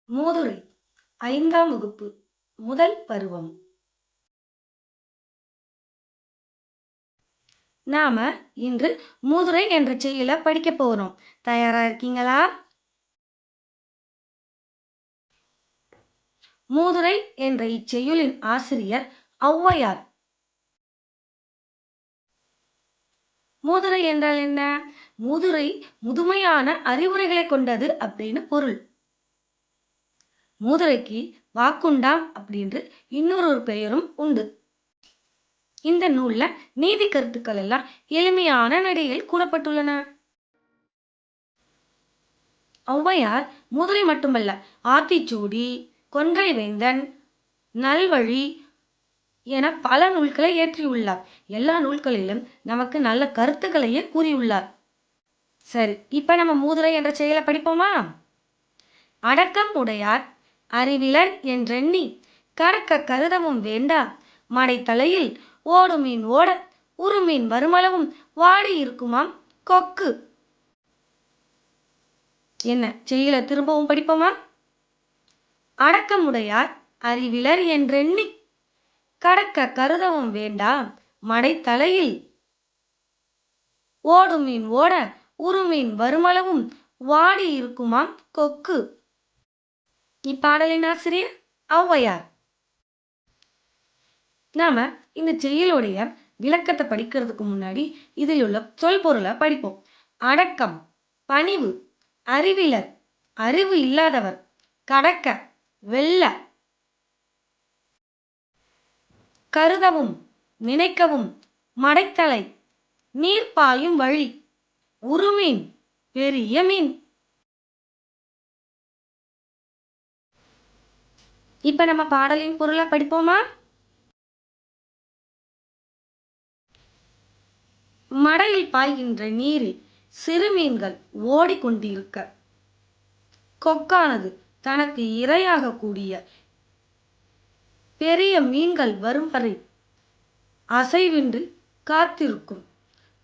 மூதுரை 5ஆம் வகுப்பு முதல் பருவம். நாம இன்று மூதுரை என்ற செய்யுளை படிக்க போறோம். தயாரா இருக்கீங்களா? மூதுரை என்ற இச்செய்யுளின் ஆசிரியர் ஔவையார். மூதுரை என்றால் என்ன? மூதுரை முதுமையான அறிவுரைகளை கொண்டது அப்படின்னு பொருள். மூதுரைக்கு வாக்குண்டாம் அப்படின்று இன்னொரு பெயரும் உண்டு. இந்த நூல்ல நீதி கருத்துக்கள் எல்லாம் எளிமையான நடையில் கூறப்பட்டுள்ளன. ஔவையார் மூதுரை மட்டுமல்ல, ஆத்திச்சூடி, கொன்றை வேந்தன், நல்வழி என பல நூல்களை இயற்றியுள்ளார். எல்லா நூல்களிலும் நமக்கு நல்ல கருத்துக்களையே கூறியுள்ளார். சரி, இப்ப நம்ம மூதுரை என்ற செயலை படிப்போமா? அடக்கம் உடையார் அறிவிலர் என்றெண்ணி கடக்க கருதவும் வேண்டா மடை தலையில் ஓடுமீன் ஓட உருமீன் வருமளவும் வாடி இருக்குமாம் கொக்கு. என்ன செய்யல? திரும்பவும் படிப்போமா? அடக்கமுடையார் அறிவிலர் என்றெண்ணி கடக்க கருதவும் வேண்டா மடை தலையில் ஓடுமீன் ஓட உருமீன் வருமளவும் வாடி இருக்குமாம் கொக்கு. இப்பாடலின் ஆசிரியர் ஔவையார். நாம இந்த செய்யுளுடைய விளக்கத்தை படிக்கிறதுக்கு முன்னாடி இதில் உள்ள சொல் பொருளை படிப்போம். அடக்கம் பணிவு, அறிவிலர் அறிவு இல்லாதவர், கடக்க வெல்ல, கருதவும் நினைக்கவும், மடைத்தலை நீர் பாயும் வழி, உருமீன் பெரிய மீன். இப்ப நம்ம பாடலின் பொருளை படிப்போமா? மடையில் பாய்கின்ற நீரில் சிறு மீன்கள் ஓடிக்கொண்டிருக்க கொக்கானது தனக்கு இரையாக கூடிய பெரிய மீன்கள் வரும் வரை அசைவின்றி காத்திருக்கும்.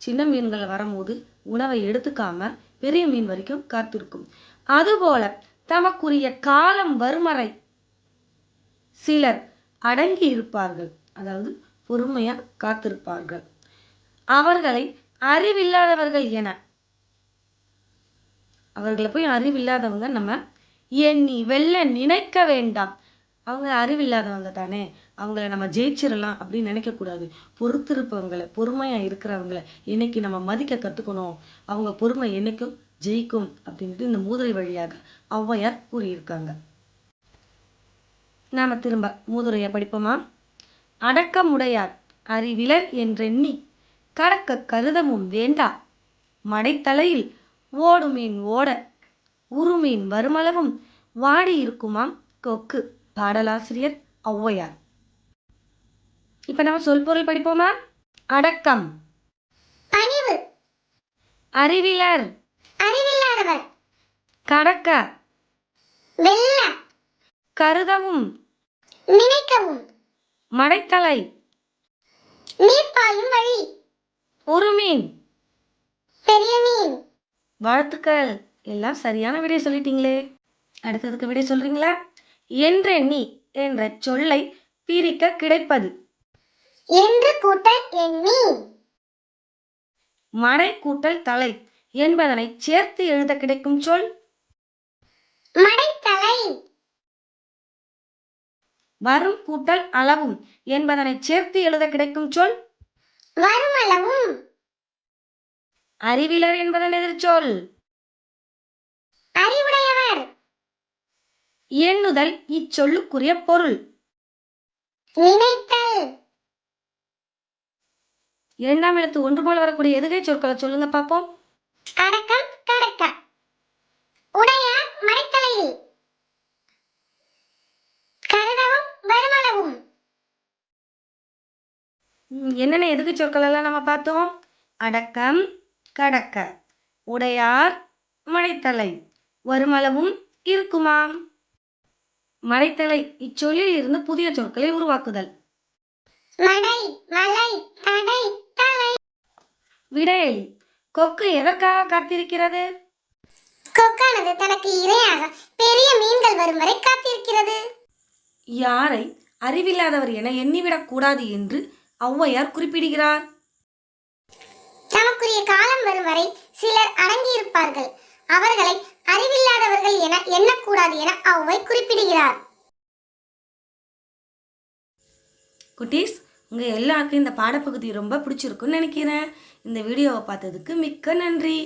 சின்ன மீன்கள் வரும்போது உணவை எடுத்துக்காம பெரிய மீன் வரைக்கும் காத்திருக்கும். அதுபோல தமக்குரிய காலம் வரும் வரை சிலர் அடங்கி இருப்பார்கள், அதாவது பொறுமையா காத்திருப்பார்கள். அவர்களை அறிவில்லாதவர்கள் என, அவர்களை போய் அறிவில்லாதவங்க நம்ம எண்ணி வெல்ல நினைக்க வேண்டாம். அவங்க அறிவில்லாதவங்க தானே, அவங்கள நம்ம ஜெயிச்சிடலாம் அப்படின்னு நினைக்கக்கூடாது. பொறுத்திருப்பவங்களை, பொறுமையா இருக்கிறவங்களை என்னைக்கு நம்ம மதிக்க கற்றுக்கணும். அவங்க பொறுமை என்னைக்கும் ஜெயிக்கும் அப்படின்ட்டு இந்த மூதுரை வழியாக ஔவையார் கூறியிருக்காங்க. நாம திரும்ப மூதுரையை படிப்போமா? அடக்கமுடையார் அறிவிலர் என்றெண்ணி கடக்க கருதவும் வேண்டா மடைத்தலையில் ஓடுமீன் ஓட உருமீன் வருமளவும் வாடி இருக்குமாம் கொக்கு. பாடலாசிரியர் ஔவையார். இப்ப நம்ம சொல் பொருள் படிப்போமா? அடக்கம் பணிவு, அறிவிலர் அறிவில்லாதவர், கடக்க வெல்ல, கருதவும் நினைக்கவும், மடைத்தலை நீர் பாயும் வழி, உருமீன் பெரிய மீன். வாழ்த்துக்கள், எல்லாம் சரியான விடை சொல்லிட்டீங்களே. அடுத்ததுக்கு விடை சொல்றீங்களா? என்றெண்ணி என்ற சொல்லை பிரிக்க கிடைப்பது என்று கூட்டல் எண்ணி, மடை கூட்டல் தலை என்பதனை சேர்த்து எழுத கிடைக்கும் சொல் மடைத்தலை. வரும் கூட்டல் அளவும் என்பதனை சேர்த்து எழுத கிடைக்கும் சொல் வருமளவும். அறிவிலர் என்பதன் எதிர்ச்சொல் அறிவுடையவர். எண்ணுதல் இச்சொல்லுக்குரிய பொருள். நினைத்தல். இரண்டாம் எழுத்து ஒன்று போல வரக்கூடிய எதுகை சொற்களை சொல்லுங்க பார்ப்போம். அடக்கம் கடக்க, உடையார் மடைத்தலையில், கருதவும் வருமளவும். என்னென்ன எதுகை சொற்கள் எல்லாம் நம்ம பார்த்தோம்? அடக்கம் கடக்க, உடையார் மடைத்தலை, வருமளவும் இருக்குமாம். மடைத்தலை இச்சொல்லில் இருந்து புதிய சொற்களை உருவாக்குதல். மடை, மலை, தடை, தலை. விடையெளி. கொக்கு எதற்காக காத்திருக்கிறது? கொக்கானது தனக்கு இரையாக பெரிய மீன்கள் வரும் வரை காத்திருக்கிறது. யாரை அறிவில்லாதவர் என எண்ணிவிடக்கூடாது என்று ஔவையார் குறிப்பிடுகிறார்? தமக்குரிய காலம் வரும் வரை சிலர் அடங்கியிருப்பார்கள். அவர்களை அறிவில்லாதவர்கள் என எண்ணக்கூடாது என ஔவை குறிப்பிடுகிறார். குட்டீஸ், உங்கள் எல்லாருக்கும் இந்த பாடப்பகுதி ரொம்ப பிடிச்சிருக்குன்னு நினைக்கிறேன். இந்த வீடியோவை பார்த்ததுக்கு மிக்க நன்றி.